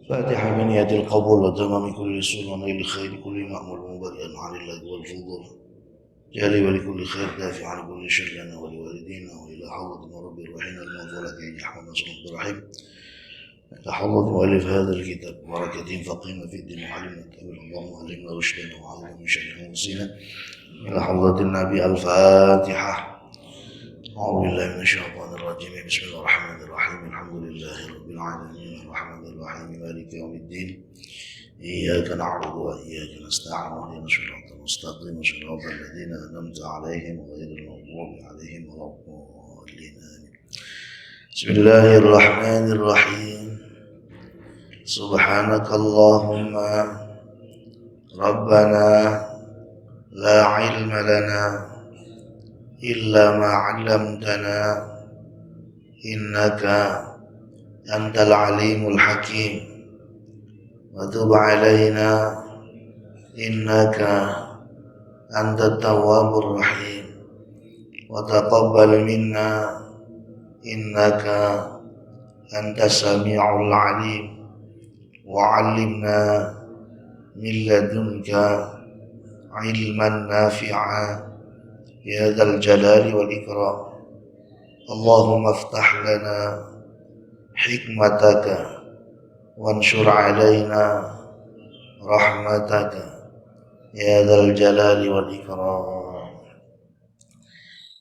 فاتحة من يد القبول وتمام كل سر ونيل خير كل مأمول مبرئا عن الله والفضول جالي ولكل خير دافع عن كل شر لنا ولوالدينا وإلى حوض رب الرحيم المغفرة أن يحمد نصر الرحيم تحوض مؤلف هذا الكتاب بركة فقينا في الدين وعلمنا تأويل اللهم علمنا رشدنا وعلمنا من شر أنفسنا إلى حضرة النبي الفاتحة. أعوذ بالله من الشيطان الرجيم بسم الله الرحمن الرحيم الحمد لله رب العالمين الرحمن الرحيم مالك يوم الدين إياك نعبد وإياك نستعين اهدنا الصراط المستقيم صراط الذين أنعمت عليهم غير المغضوب عليهم ولا الضالين آمين. بسم الله الرحمن الرحيم سبحانك اللهم ربنا لا علم لنا إلا ما علمتنا إنك أنت العليم الحكيم وتب علينا إنك أنت التواب الرحيم وتقبل منا إنك أنت السميع العليم وعلمنا من لدنك علما نافعا يا ذا الجلال والإكرام. اللهم افتح لنا حكمتك وانشر علينا رحمتك يا ذا الجلال والإكرام.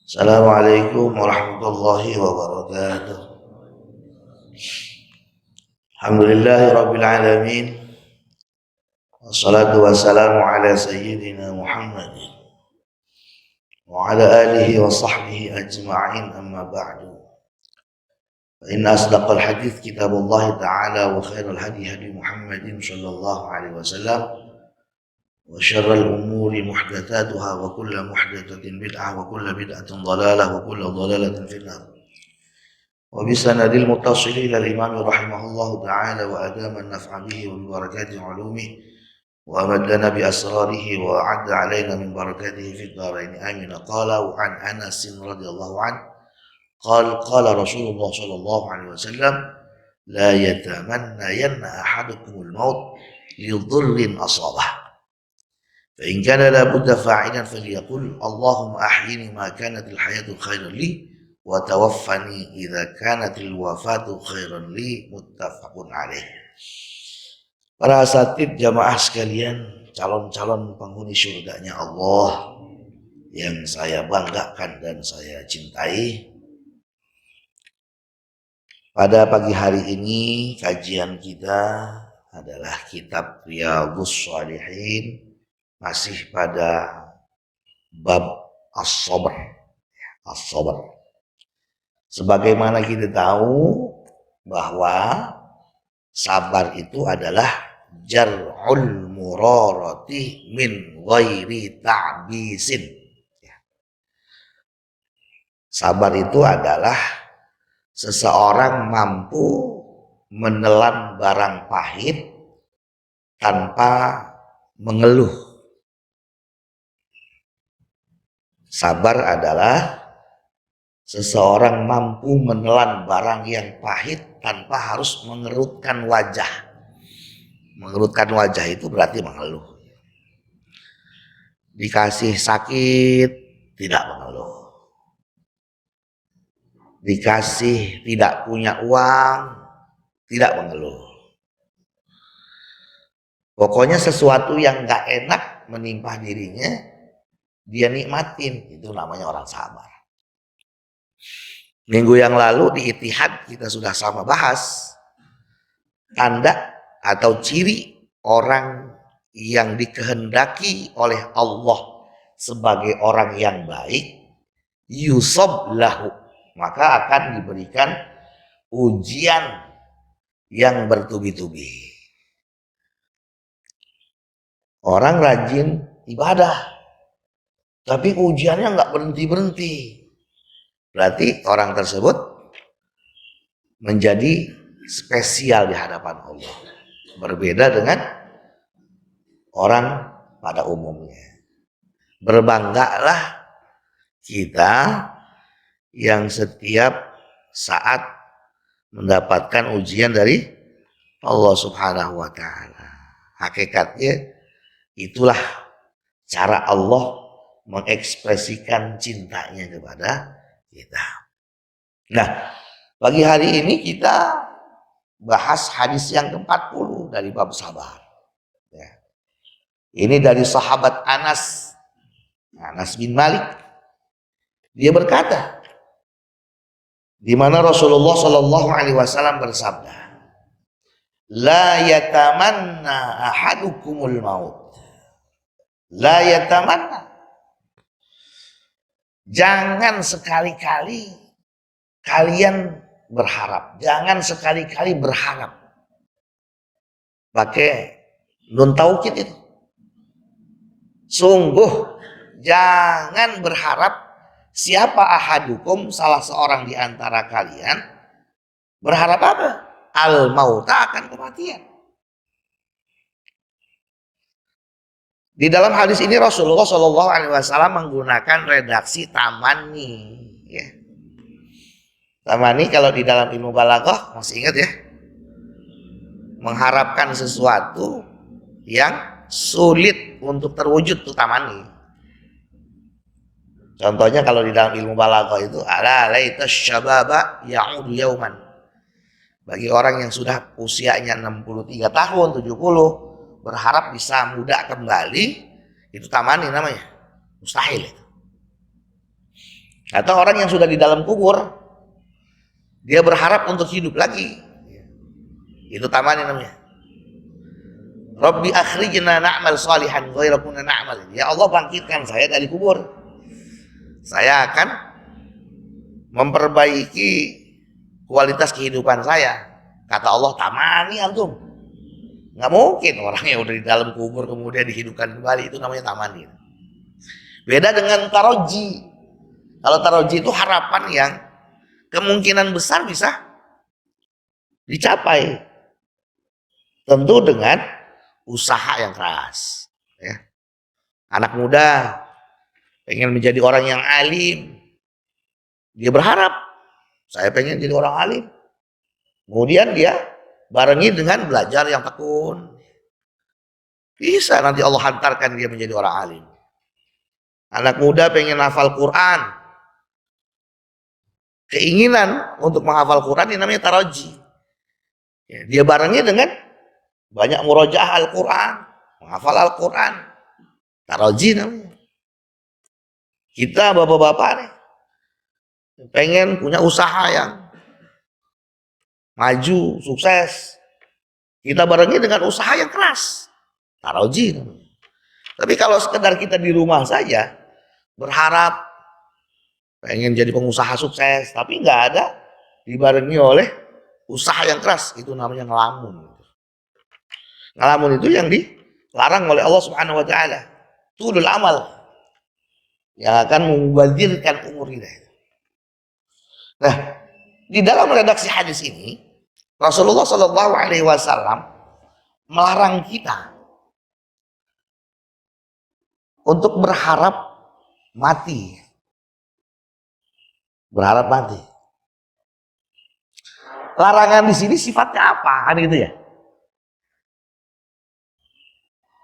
السلام عليكم ورحمة الله وبركاته. الحمد لله رب العالمين والصلاة والسلام على سيدنا محمد وعلى آله وصحبه أجمعين أما بعد فإن أصدق الحديث كتاب الله تعالى وخير الهدي هدي محمد صلى الله عليه وسلم وشر الأمور محدثاتها وكل محدثة بدعة وكل بدعة ضلالة وكل ضلالة في النار. وبسند المتصل إلى الإمام رحمه الله تعالى وأدام النفع به وببركات علومه وأمدنا بأسراره وأعد علينا من بركاته في الدارين آمين. قال عن أنس رضي الله عنه قال رسول الله صلى الله عليه وسلم لا يتمنين أحدكم الموت لضر أصابه فإن كان لابد فاعلا فليقل اللهم أحيني ما كانت الحياة خيرا لي وتوفني إذا كانت الوفاة خيرا لي متفق عليه. Para asatid jamaah sekalian, calon-calon penghuni surganya Allah yang saya banggakan dan saya cintai. Pada pagi hari ini kajian kita adalah kitab Riyadhus Shalihin, masih pada bab as-sabr. As-sabr. Sebagaimana kita tahu bahwa sabar itu adalah jar'ul murarati min ghairi ta'bisin. Sabar itu adalah seseorang mampu menelan barang pahit tanpa mengeluh. Sabar adalah seseorang mampu menelan barang yang pahit tanpa harus mengerutkan wajah. Mengerutkan wajah itu berarti mengeluh. Dikasih sakit, tidak mengeluh. Dikasih tidak punya uang, tidak mengeluh. Pokoknya sesuatu yang gak enak menimpa dirinya, dia nikmatin. Itu namanya orang sabar. Minggu yang lalu di Ittihad kita sudah sama bahas tanda atau ciri orang yang dikehendaki oleh Allah sebagai orang yang baik, yusab lahu, maka akan diberikan ujian yang bertubi-tubi. Orang rajin ibadah, tapi ujiannya nggak berhenti-berhenti. Berarti orang tersebut menjadi spesial di hadapan Allah. Berbeda dengan orang pada umumnya. Berbanggalah kita yang setiap saat mendapatkan ujian dari Allah Subhanahu wa taala. Hakikatnya itulah cara Allah mengekspresikan cintanya kepada kita. Nah, pagi hari ini kita bahas hadis yang ke-40 dari bab sabar. Ya. Ini dari sahabat Anas bin Malik. Dia berkata, di mana Rasulullah Shallallahu Alaihi Wasallam bersabda, la yatamanna ahadukumul maut. La yatamanna. Jangan sekali-kali kalian berharap. Jangan sekali-kali berharap. Pakai nun taukid itu. Sungguh jangan berharap siapa ahadukum, salah seorang di antara kalian, berharap apa? Al-mauta, akan kematian. Di dalam hadis ini Rasulullah Shallallahu Alaihi Wasallam menggunakan redaksi tamani. Ya. Tamani kalau di dalam ilmu balaghah, masih ingat ya? Mengharapkan sesuatu yang sulit untuk terwujud, itu tamani. Contohnya kalau di dalam ilmu balaghah itu, ala laita syababa ya'udu yauman. Bagi orang yang sudah usianya 63 tahun, 70, berharap bisa muda kembali, itu tamani namanya. Mustahil itu. Atau orang yang sudah di dalam kubur, dia berharap untuk hidup lagi, itu tamani namanya. Rabbi akhrijna na'mal salihan ghayra kunna na'mal. Ya Allah, bangkitkan saya dari kubur. Saya akan memperbaiki kualitas kehidupan saya. Kata Allah, tamani antum. Nggak mungkin orang yang udah di dalam kubur kemudian dihidupkan kembali, itu namanya tamani. Beda dengan taroji. Kalau taroji itu harapan yang kemungkinan besar bisa dicapai. Tentu dengan usaha yang keras. Ya. Anak muda pengen menjadi orang yang alim. Dia berharap, saya pengen jadi orang alim. Kemudian dia barengi dengan belajar yang tekun. Bisa nanti Allah hantarkan dia menjadi orang alim. Anak muda pengen hafal Quran. Keinginan untuk menghafal Quran ini namanya taraji. Ya, dia barengi dengan banyak murojaah Al-Quran, menghafal Al-Quran. Taraji namanya. Kita bapak-bapak nih pengen punya usaha yang maju, sukses. Kita barengi dengan usaha yang keras. Taroji. Tapi kalau sekedar kita di rumah saja berharap pengen jadi pengusaha sukses, tapi nggak ada dibarengi oleh usaha yang keras, itu namanya ngelamun. Ngelamun itu yang dilarang oleh Allah Subhanahu wa taala. Tulul amal, yang akan membadirkan umur kita. Nah, di dalam redaksi hadis ini Rasulullah Shallallahu Alaihi Wasallam melarang kita untuk berharap mati, berharap mati. Larangan di sini sifatnya apa? Kan gitu ya.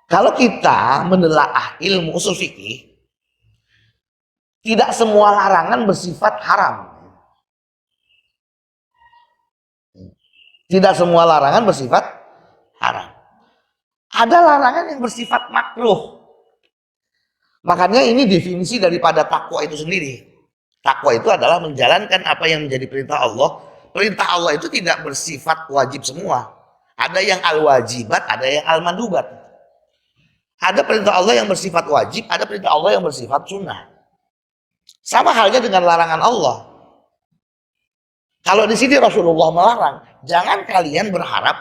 Kalau kita menelaah ilmu usul fikih, tidak semua larangan bersifat haram. Tidak semua larangan bersifat haram. Ada larangan yang bersifat makruh. Makanya ini definisi daripada takwa itu sendiri. Takwa itu adalah menjalankan apa yang menjadi perintah Allah. Perintah Allah itu tidak bersifat wajib semua. Ada yang al-wajibat, ada yang al-mandubat. Ada perintah Allah yang bersifat wajib, ada perintah Allah yang bersifat sunnah. Sama halnya dengan larangan Allah. Kalau di sini Rasulullah melarang, jangan kalian berharap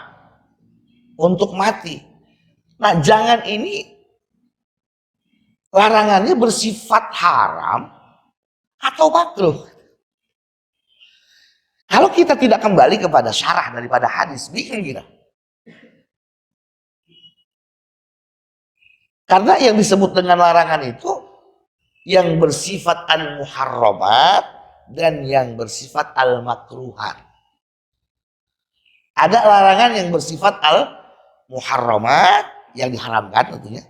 untuk mati. Nah, jangan ini larangannya bersifat haram atau makruh. Kalau kita tidak kembali kepada syarah daripada hadis, bingung kita. Karena yang disebut dengan larangan itu yang bersifat al-muharramat dan yang bersifat al-makruhat. Ada larangan yang bersifat al-muharramat, yang diharamkan tentunya.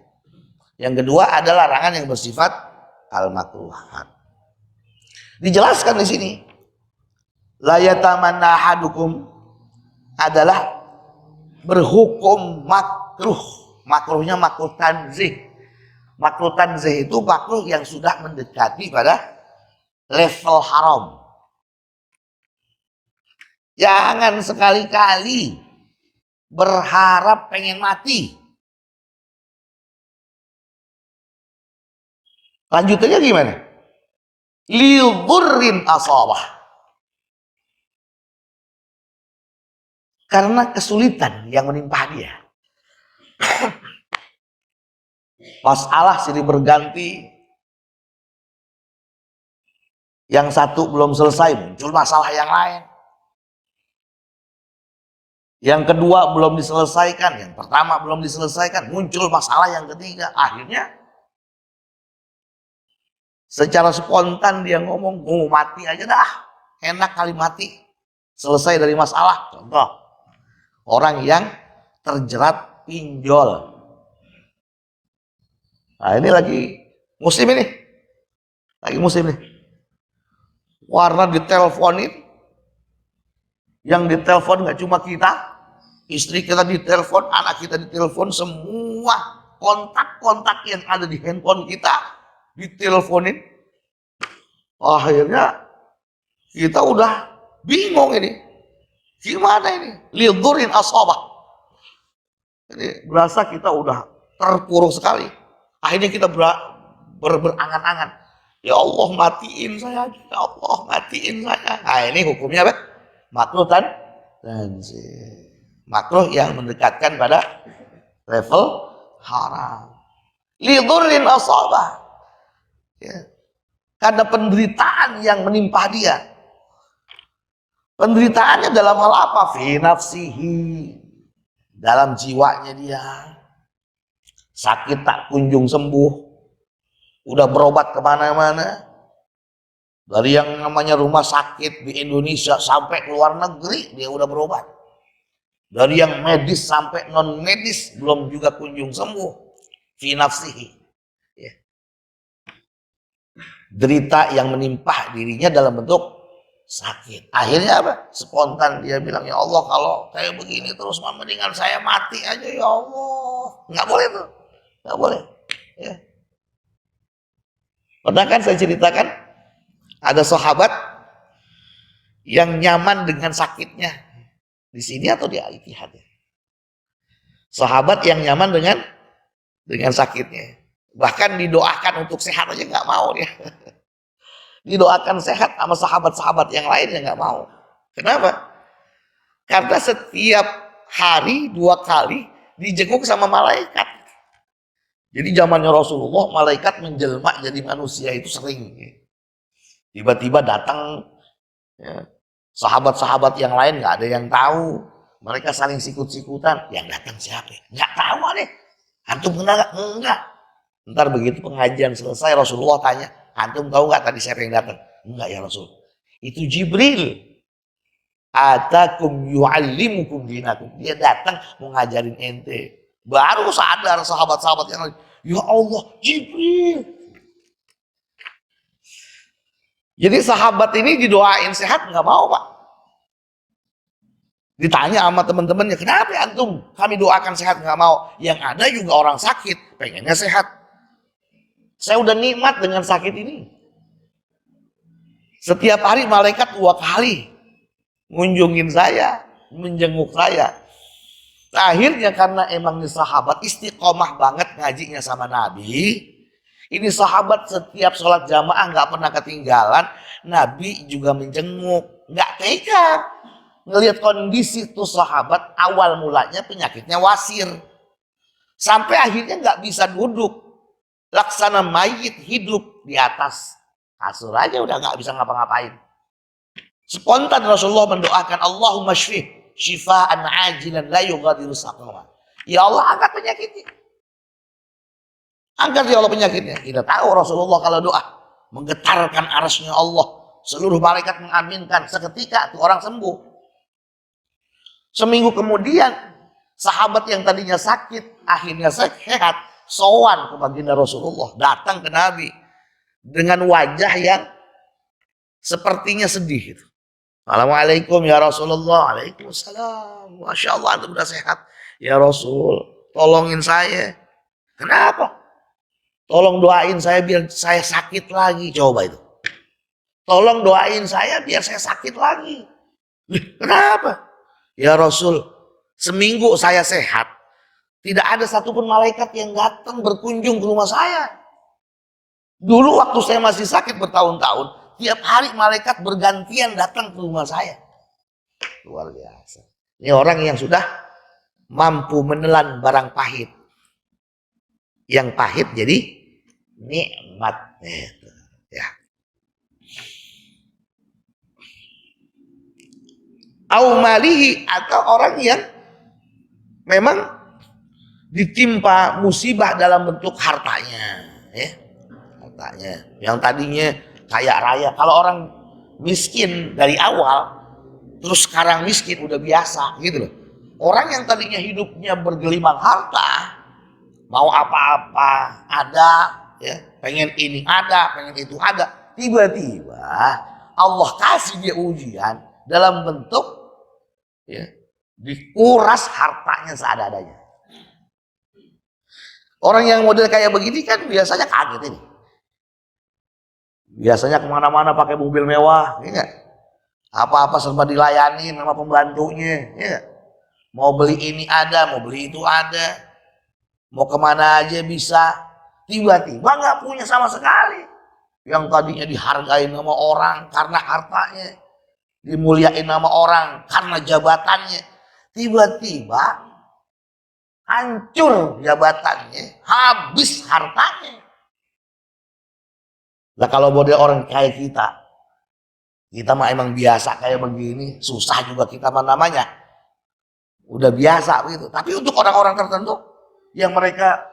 Yang kedua ada larangan yang bersifat al-makruhat. Dijelaskan di sini. La yatamanna ahadukum adalah berhukum makruh. Makruhnya makruh tanzih. Makruh tanzih itu makruh yang sudah mendekati pada level haram. Jangan sekali-kali berharap pengen mati. Lanjutannya gimana? Lidurrin asabah. Karena kesulitan yang menimpa dia. Masalah silih berganti. Yang satu belum selesai, muncul masalah yang lain. Yang kedua belum diselesaikan, yang pertama belum diselesaikan, muncul masalah yang ketiga. Akhirnya secara spontan dia ngomong, mau mati aja dah, enak kali mati, selesai dari masalah. Contoh, orang yang terjerat pinjol. Nah ini lagi musim ini, Warna diteleponin, yang ditelepon nggak cuma kita, istri kita ditelepon, anak kita ditelepon, semua kontak-kontak yang ada di handphone kita diteleponin. Akhirnya kita udah bingung ini, gimana ini? Lidurrin asabah. Jadi berasa kita udah terpuruk sekali. Akhirnya kita berangan-angan. Ya Allah matiin saya, ya Allah matiin saya. Nah ini hukumnya apa? Makruh tanzih. Makruh yang mendekatkan pada level haram. Lidurrin asabah. Ya. Karena penderitaan yang menimpa dia. Penderitaannya dalam hal apa? Fi nafsihi. Dalam jiwanya dia. Sakit tak kunjung sembuh. Udah berobat kemana-mana. Dari yang namanya rumah sakit di Indonesia sampai ke luar negeri dia udah berobat. Dari yang medis sampai non medis belum juga kunjung sembuh. Fi nafsihi. Ya. Derita yang menimpa dirinya dalam bentuk sakit. Akhirnya apa? Spontan dia bilang, ya Allah kalau kayak begini terus mendingan saya mati aja ya Allah. Nggak boleh tuh. Nggak boleh. Ya. Pernah kan saya ceritakan ada sahabat yang nyaman dengan sakitnya di sini atau di Al-Ittihad. Sahabat yang nyaman dengan sakitnya, bahkan didoakan untuk sehat aja nggak mau dia. Didoakan sehat sama sahabat-sahabat yang lain yang nggak mau. Kenapa? Karena setiap hari 2 kali dijenguk sama malaikat. Jadi zamannya Rasulullah malaikat menjelma jadi manusia itu sering. Tiba-tiba datang ya, sahabat-sahabat yang lain nggak ada yang tahu. Mereka saling sikut-sikutan. Yang datang siapa? Nggak tahu deh. Antum kenal nggak? Enggak. Ntar begitu pengajian selesai Rasulullah tanya, antum tahu nggak tadi siapa yang datang? Enggak ya Rasul. Itu Jibril. Atakum yu'allimukum dinakum. Dia datang mau ngajarin ente. Baru sadar sahabat-sahabat yang lain. Ya Allah, Jibril. Jadi sahabat ini didoain sehat nggak mau Pak. Ditanya sama teman-temannya, kenapa ya antum kami doakan sehat nggak mau? Yang ada juga orang sakit, pengennya sehat. Saya udah nikmat dengan sakit ini. Setiap hari malaikat 2 kali ngunjungin saya, menjenguk saya. Akhirnya karena emang ini sahabat istiqomah banget ngajinya sama Nabi. Ini sahabat setiap sholat jamaah nggak pernah ketinggalan. Nabi juga menjenguk, nggak tega. Ngelihat kondisi tuh sahabat awal mulanya penyakitnya wasir. Sampai akhirnya nggak bisa duduk. Laksana mayit hidup di atas kasur aja udah nggak bisa ngapa-ngapain. Spontan Rasulullah mendoakan Allahumma syfih syifaan ajilan la yughadiru saqama. Ya Allah angkat penyakitnya. Angkat ya Allah penyakitnya. Kita tahu Rasulullah kalau doa menggetarkan arasnya Allah. Seluruh malaikat mengaminkan seketika itu orang sembuh. Seminggu kemudian sahabat yang tadinya sakit akhirnya sehat, sowan ke baginda Rasulullah, datang ke Nabi dengan wajah yang sepertinya sedih gitu. Assalamualaikum ya Rasulullah. Waalaikumsalam. Masya Allah antum udah sehat. Ya Rasul, tolongin saya. Kenapa? Tolong doain saya biar saya sakit lagi. Coba itu. Tolong doain saya biar saya sakit lagi. Kenapa? Ya Rasul, seminggu saya sehat. Tidak ada satupun malaikat yang datang berkunjung ke rumah saya. Dulu waktu saya masih sakit bertahun-tahun, tiap hari malaikat bergantian datang ke rumah saya. Luar biasa. Ini orang yang sudah mampu menelan barang pahit. Yang pahit jadi nikmat. Ya. Aumalihi, atau orang yang memang ditimpa musibah dalam bentuk hartanya, ya. Hartanya yang tadinya kaya raya. Kalau orang miskin dari awal terus sekarang miskin udah biasa gitu loh. Orang yang tadinya hidupnya bergelimang harta, mau apa-apa ada, ya, pengen ini ada, pengen itu ada, tiba-tiba Allah kasih dia ujian dalam bentuk, ya, dikuras hartanya seadanya. Orang yang model kayak begini kan biasanya kaget ini. Biasanya kemana-mana pakai mobil mewah, ya, apa-apa serba dilayani sama pembantunya, ya. Mau beli ini ada, mau beli itu ada, mau kemana aja bisa. Tiba-tiba nggak punya sama sekali. Yang tadinya dihargai sama orang karena hartanya, dimuliain sama orang karena jabatannya, tiba-tiba hancur jabatannya, habis hartanya. Nah kalau model orang kayak kita mah emang biasa kayak begini, susah juga kita mah namanya. Udah biasa gitu. Tapi untuk orang-orang tertentu yang mereka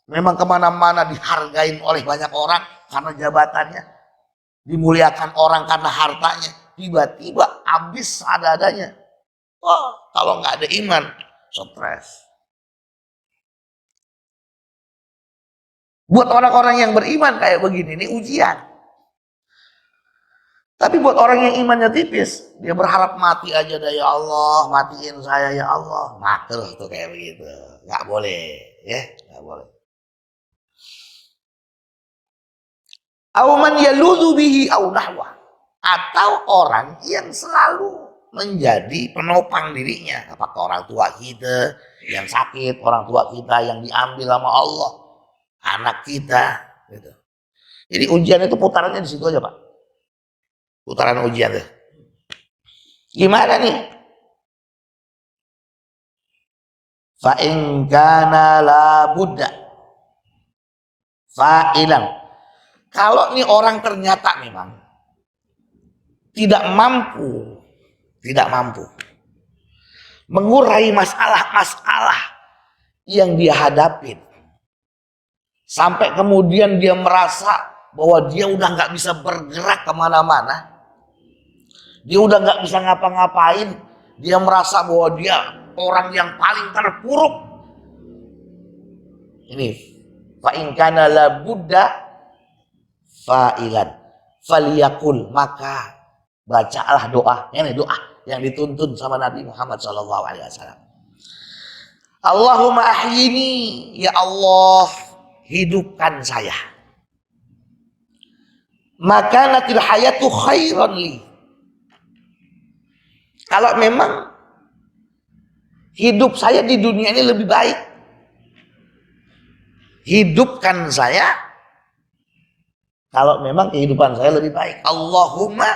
memang kemana-mana dihargain oleh banyak orang karena jabatannya, dimuliakan orang karena hartanya, tiba-tiba habis ada-adanya. Oh, kalau nggak ada iman, stres. Buat orang-orang yang beriman kayak begini, ini ujian. Tapi buat orang yang imannya tipis, dia berharap mati aja dah, ya Allah, matiin saya ya Allah. Makruh tuh kayak begitu. Nggak boleh, ya, nggak boleh. Auman yaludhu bihi au nahwa, atau orang yang selalu menjadi penopang dirinya. Apakah orang tua kita yang sakit, orang tua kita yang diambil sama Allah, anak kita, gitu. Jadi ujian itu putarannya di situ aja, Pak. Putaran ujian tuh. Gimana nih? Fa in kana la budda fa'ilan. Kalau nih orang ternyata memang tidak mampu mengurai masalah-masalah yang dia hadapin, sampai kemudian dia merasa bahwa dia udah nggak bisa bergerak kemana-mana, dia udah nggak bisa ngapa-ngapain, dia merasa bahwa dia orang yang paling terpuruk. Ini fa in kana la budda fa'ilan faliyakul, maka bacalah doa. Ini doa yang dituntun sama Nabi Muhammad SAW. Allahumma ahyini, ya Allah hidupkan saya. Maka natil hayatu khairan li. Kalau memang hidup saya di dunia ini lebih baik, hidupkan saya kalau memang kehidupan saya lebih baik. Allahumma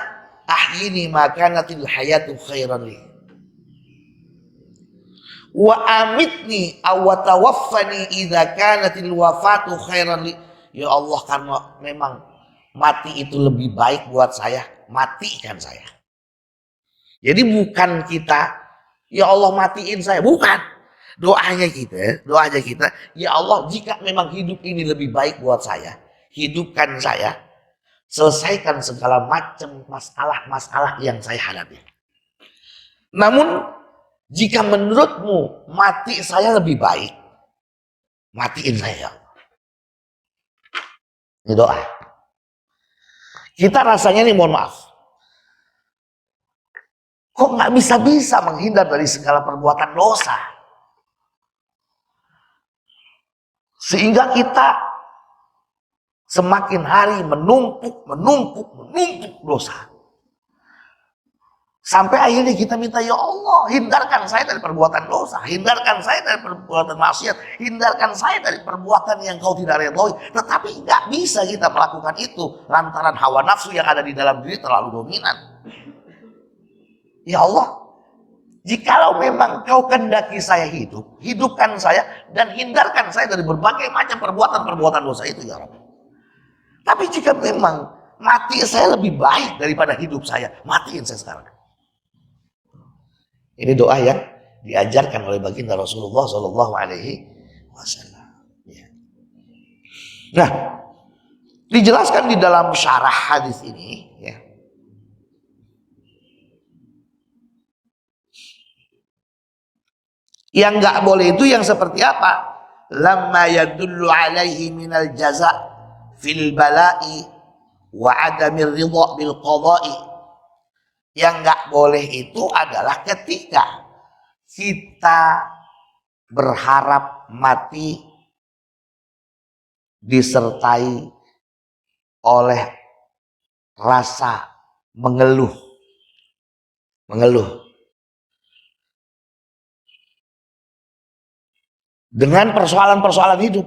ahyini maka natil hayatu khairan li. Wa amitni aw tawaffani idza kanatil wafatu khairan li. Ya Allah, karena memang mati itu lebih baik buat saya, matikan saya. Jadi bukan kita, ya Allah matiin saya, bukan. Doanya kita, ya Allah jika memang hidup ini lebih baik buat saya, hidupkan saya, selesaikan segala macam masalah-masalah yang saya hadapi. Namun Jika menurutmu mati saya lebih baik, matiin saya. Ini doa. Kita rasanya nih, mohon maaf, kok nggak bisa-bisa menghindar dari segala perbuatan dosa, sehingga kita semakin hari menumpuk dosa. Sampai akhirnya kita minta, ya Allah, hindarkan saya dari perbuatan dosa, hindarkan saya dari perbuatan maksiat, hindarkan saya dari perbuatan yang kau tidak redhoi. Tetapi nggak bisa kita melakukan itu lantaran hawa nafsu yang ada di dalam diri terlalu dominan. Ya Allah, jikalau memang kau kehendaki saya hidup, hidupkan saya dan hindarkan saya dari berbagai macam perbuatan dosa itu, ya Rabb. Tapi jika memang mati saya lebih baik daripada hidup saya, matiin saya sekarang. Ini doa yang diajarkan oleh baginda Rasulullah Shallallahu Alaihi Wasallam. Nah, dijelaskan di dalam syarah hadis ini, ya, yang nggak boleh itu yang seperti apa? Lamma yadullu alaihi minal jaza fil bala'i wa adamir ridha bil qada'i. Yang nggak boleh itu adalah ketika kita berharap mati disertai oleh rasa mengeluh dengan persoalan-persoalan hidup.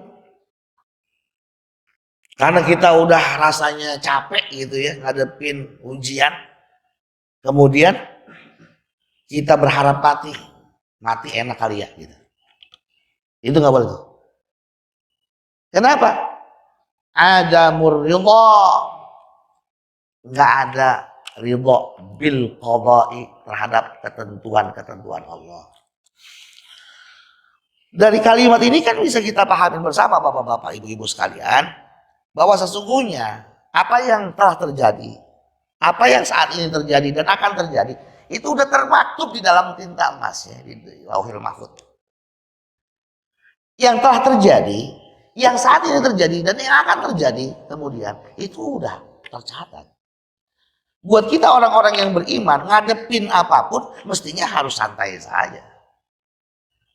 Karena kita udah rasanya capek gitu ya ngadepin ujian, kemudian kita berharap mati enak kali ya gitu. Itu nggak boleh tuh. Kenapa? Ada ridha, nggak ada ridha bil qada'i, terhadap ketentuan Allah. Dari kalimat ini kan bisa kita pahami bersama bapak-bapak, ibu-ibu sekalian, bahwa sesungguhnya apa yang telah terjadi, apa yang saat ini terjadi dan akan terjadi, itu udah termaktub di dalam tinta emas ya, di Lauhil Mahfuz. Yang telah terjadi, yang saat ini terjadi dan yang akan terjadi kemudian, itu udah tercatat. Buat kita orang-orang yang beriman, ngadepin apapun mestinya harus santai saja.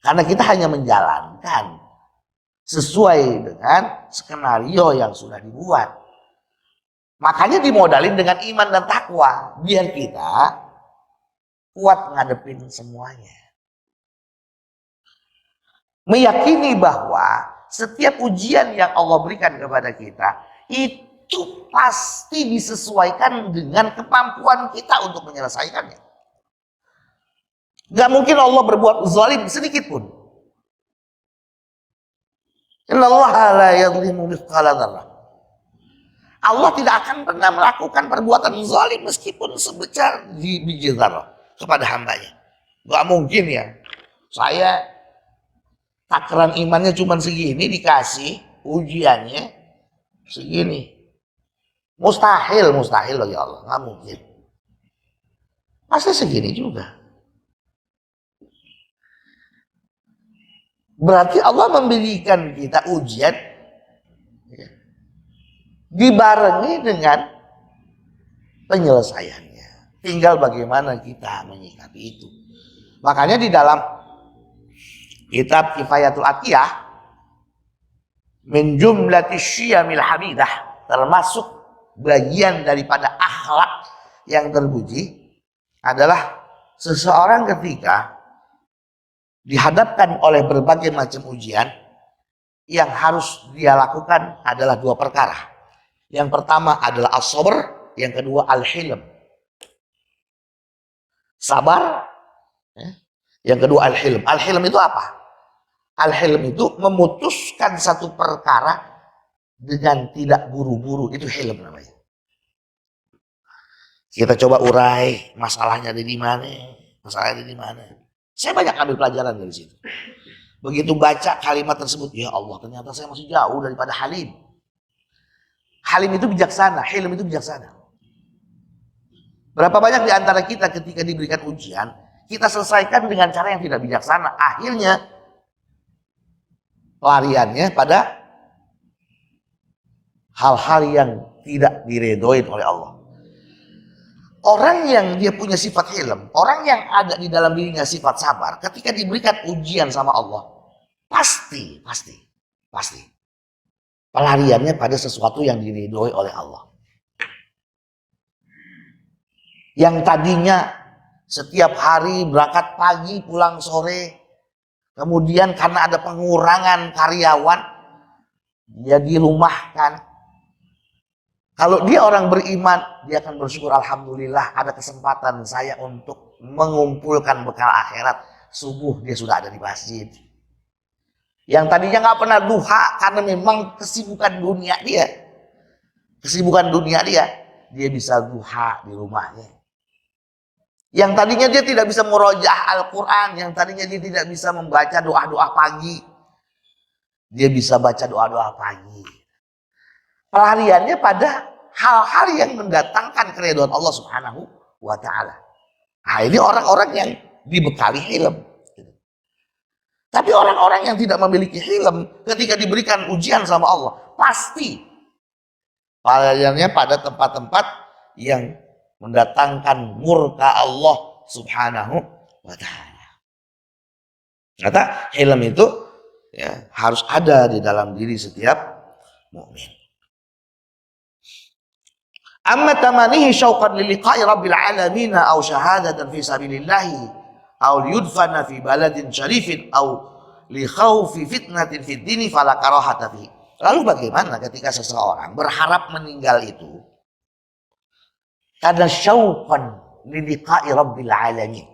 Karena kita hanya menjalankan sesuai dengan skenario yang sudah dibuat. Makanya dimodalin dengan iman dan takwa, biar kita kuat ngadepin semuanya. Meyakini bahwa setiap ujian yang Allah berikan kepada kita itu pasti disesuaikan dengan kemampuan kita untuk menyelesaikannya. Gak mungkin Allah berbuat zalim sedikit pun. Innallaha la yadhlimu mithqala dzarrah. Allah tidak akan pernah melakukan perbuatan zalim meskipun sebesar biji zarah kepada hambanya. Gak mungkin ya. Saya takaran imannya cuma segini, dikasih ujiannya segini. Mustahil bagi Allah, nggak mungkin. Pasti segini juga. Berarti Allah memberikan kita ujian dibarengi dengan penyelesaiannya. Tinggal bagaimana kita menyikapi itu. Makanya di dalam kitab Kifayatul Atiyah, min jumlati syiyamil hamidah, termasuk bagian daripada akhlak yang terpuji adalah seseorang ketika dihadapkan oleh berbagai macam ujian, yang harus dia lakukan adalah dua perkara. Yang pertama adalah as-sabr, yang kedua al-hilm. Sabar, yang kedua al-hilm. Al-hilm itu apa? Al-hilm itu memutuskan satu perkara dengan tidak buru-buru, itu hilm namanya. Kita coba urai masalahnya ada di mana, Saya banyak ambil pelajaran dari situ. Begitu baca kalimat tersebut, ya Allah, ternyata saya masih jauh daripada halim. Halim itu bijaksana, hilm itu bijaksana. Berapa banyak di antara kita ketika diberikan ujian, kita selesaikan dengan cara yang tidak bijaksana. Akhirnya lariannya pada hal-hal yang tidak diridhoi oleh Allah. Orang yang dia punya sifat hilm, orang yang ada di dalam dirinya sifat sabar, ketika diberikan ujian sama Allah, pasti pelariannya pada sesuatu yang diridhoi oleh Allah. Yang tadinya setiap hari berangkat pagi pulang sore, kemudian karena ada pengurangan karyawan, dia dirumahkan. Kalau dia orang beriman, dia akan bersyukur, alhamdulillah ada kesempatan saya untuk mengumpulkan bekal akhirat. Subuh dia sudah ada di masjid. Yang tadinya nggak pernah duha karena memang kesibukan dunia dia. Dia bisa duha di rumahnya. Yang tadinya dia tidak bisa murojaah Al-Quran, yang tadinya dia tidak bisa membaca doa-doa pagi, dia bisa baca doa-doa pagi. Pelariannya pada hal-hal yang mendatangkan keridhaan Allah Subhanahu wa Ta'ala. Nah, ini orang-orang yang dibekali hilm. Tapi orang-orang yang tidak memiliki hilm, ketika diberikan ujian sama Allah, pasti pelariannya pada tempat-tempat yang mendatangkan murka Allah Subhanahu wa Ta'ala. Kata hilm itu ya, harus ada di dalam diri setiap mukmin. Amma tamanihi syauqan liliqa'i rabbil alamin aw syahadatan fi sabilillah aw yudfana fi baladin syarifin aw li khaufi fitnatin fid dini fala karahata fi. Lalu bagaimana ketika seseorang berharap meninggal itu karena syauqan liliqa'i rabbil alamin,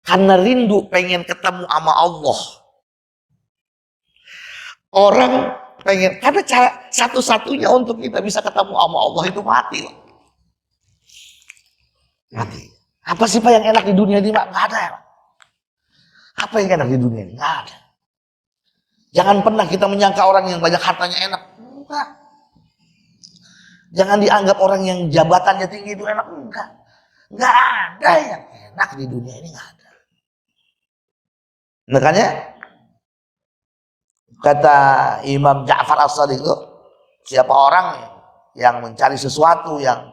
karena rindu pengen ketemu sama Allah. Orang pengen, karena cara satu-satunya untuk kita bisa ketemu sama Allah itu mati. Mati. Apa sih Pak yang enak di dunia ini, Pak? Nggak ada ya, Pak. Apa yang enak di dunia ini? Nggak ada. Jangan pernah kita menyangka orang yang banyak hartanya enak. Enggak. Jangan dianggap orang yang jabatannya tinggi itu enak. Enggak. Nggak ada yang enak di dunia ini, nggak ada. Makanya kata Imam Ja'far As-Shadiq itu, siapa orang yang mencari sesuatu yang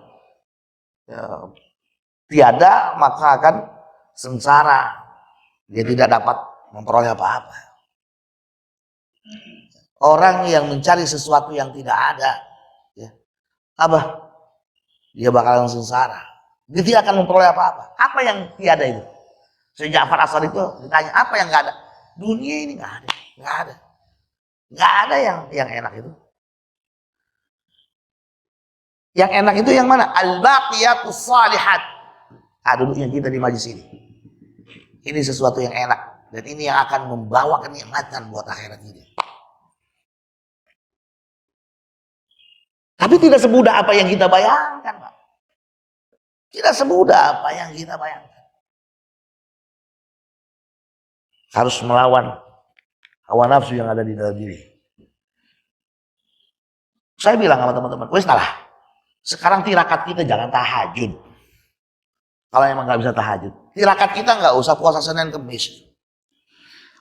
tiada, maka akan sengsara. Dia tidak dapat memperoleh apa-apa. Orang yang mencari sesuatu yang tidak ada, ya, apa? Dia bakalan sengsara. Dia tidak akan memperoleh apa-apa. Apa yang tiada itu? Sejak Ja'far As-Shadiq itu ditanya, apa yang nggak ada? Dunia ini nggak ada, nggak ada. Nggak ada yang enak itu. Yang enak itu yang mana? Al-baqiyatus shalihat. Duduknya kita di majlis ini. Ini sesuatu yang enak. Dan ini yang akan membawa kenikmatan buat akhirat kita. Tapi tidak semudah apa yang kita bayangkan, Pak. Tidak semudah apa yang kita bayangkan. Harus melawan hawa nafsu yang ada di dalam diri. Saya bilang sama teman-teman, wes salah. Sekarang tirakat kita jangan tahajud. Kalau emang nggak bisa tahajud, tirakat kita nggak usah puasa Senin Kemis.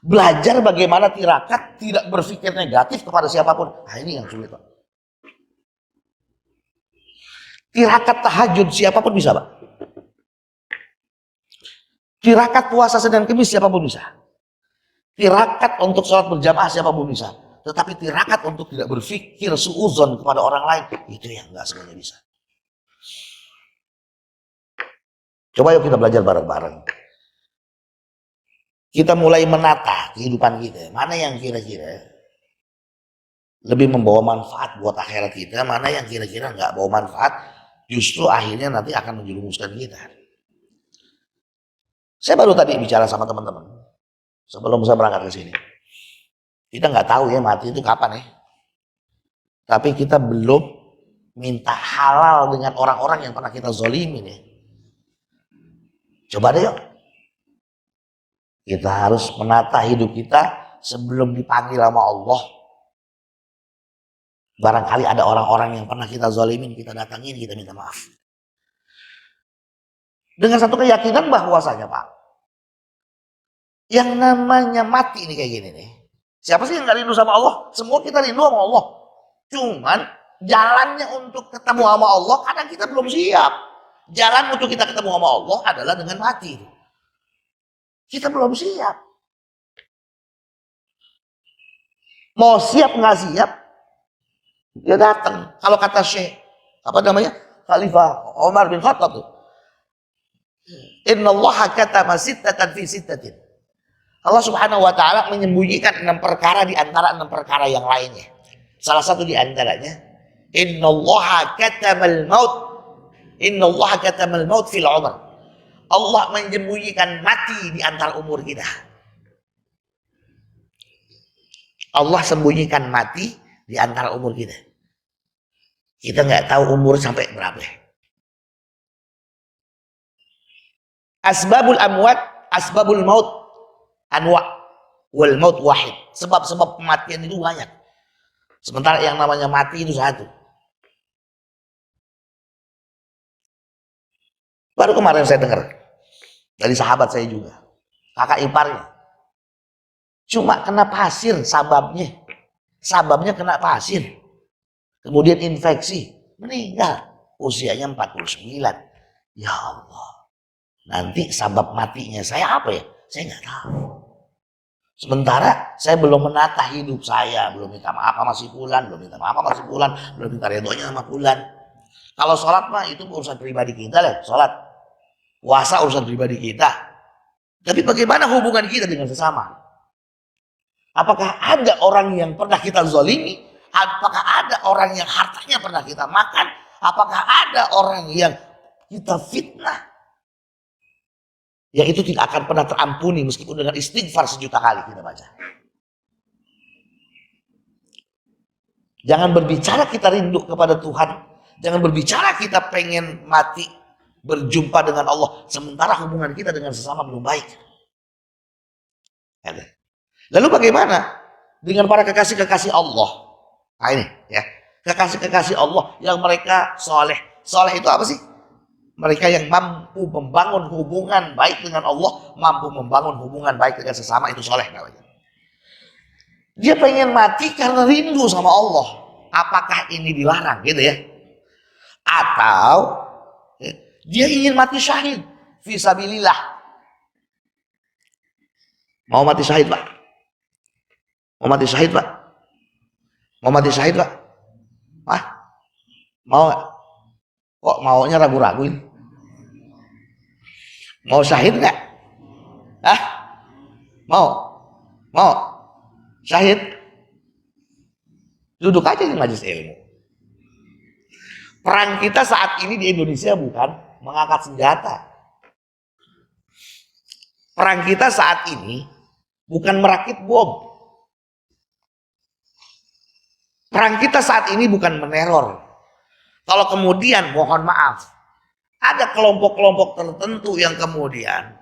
Belajar bagaimana tirakat tidak berpikir negatif kepada siapapun. Nah, ini yang sulit, Pak. Tirakat tahajud siapapun bisa, Pak. Tirakat puasa Senin Kemis siapapun bisa. Tirakat untuk sholat berjamaah siapapun bisa. Tetapi tirakat untuk tidak berpikir suuzon kepada orang lain, itu yang nggak semuanya bisa. Coba yuk kita belajar bareng-bareng. Kita mulai menata kehidupan kita. Mana yang kira-kira lebih membawa manfaat buat akhirat kita, mana yang kira-kira nggak bawa manfaat, justru akhirnya nanti akan menjerumuskan kita. Saya baru tadi bicara sama teman-teman sebelum saya berangkat ke sini. Kita nggak tahu ya mati itu kapan ya. Tapi kita belum minta halal dengan orang-orang yang pernah kita zolimin ya. Coba deh yuk. Kita harus menata hidup kita sebelum dipanggil sama Allah. Barangkali ada orang-orang yang pernah kita zolimin, kita datangin, kita minta maaf. Dengan satu keyakinan bahwasanya Pak, yang namanya mati ini kayak gini nih. Siapa sih yang gak rindu sama Allah? Semua kita rindu sama Allah. Cuman jalannya untuk ketemu sama Allah kadang kita belum siap. Jalan untuk kita ketemu sama Allah adalah dengan mati. Kita belum siap. Mau siap nggak siap, dia datang. Kalau kata Syekh, apa namanya? Khalifah Umar bin Khattab tuh. Innallaha katama sittatan fi sittatin. Allah Subhanahu wa taala menyembunyikan 6 perkara di antara 6 perkara yang lainnya. Salah satu di antaranya, innallaha katamal maut. Innallaha katamal maut fil umr. Allah menyembunyikan mati di antara umur kita. Allah sembunyikan mati di antara umur kita. Kita nggak tahu umur sampai berapa. Asbabul amwat, asbabul maut anwa wal maut wahid. Sebab-sebab kematian itu banyak. Sementara yang namanya mati itu satu. Baru kemarin saya dengar dari sahabat saya juga, kakak iparnya, cuma kena pasir sababnya. Sababnya kena pasir. Kemudian infeksi, meninggal. Usianya 49. Ya Allah. Nanti sabab matinya saya apa ya? Saya nggak tahu. Sementara saya belum menata hidup saya, belum minta maaf sama si fulan, belum minta maaf sama si fulan, belum minta redonya sama fulan. Kalau sholat mah itu urusan pribadi kita lah, sholat. Puasa urusan pribadi kita. Tapi bagaimana hubungan kita dengan sesama? Apakah ada orang yang pernah kita zalimi? Apakah ada orang yang hartanya pernah kita makan? Apakah ada orang yang kita fitnah? Yang itu tidak akan pernah terampuni meskipun dengan istighfar 1.000.000 kali kita baca. Jangan berbicara kita rindu kepada Tuhan. Jangan berbicara kita pengen mati berjumpa dengan Allah. Sementara hubungan kita dengan sesama belum baik. Lalu bagaimana dengan para kekasih-kekasih Allah? Nah ini ya, kekasih-kekasih Allah yang mereka soleh. Soleh itu apa sih? Mereka yang mampu membangun hubungan baik dengan Allah, mampu membangun hubungan baik dengan sesama, itu soleh namanya. Dia pengen mati karena rindu sama Allah. Apakah ini dilarang gitu ya? Atau dia ingin mati syahid fisabilillah. Mau mati syahid Pak? Mau mati syahid Pak? Mau mati syahid Pak? Hah? Mau gak? Kok maunya ragu-ragu ini? Mau syahid nggak? Hah? Mau? Mau? Syahid? Duduk aja di majelis ilmu. Perang kita saat ini di Indonesia bukan mengangkat senjata. Perang kita saat ini bukan merakit bom. Perang kita saat ini bukan meneror. Kalau kemudian mohon maaf, ada kelompok-kelompok tertentu yang kemudian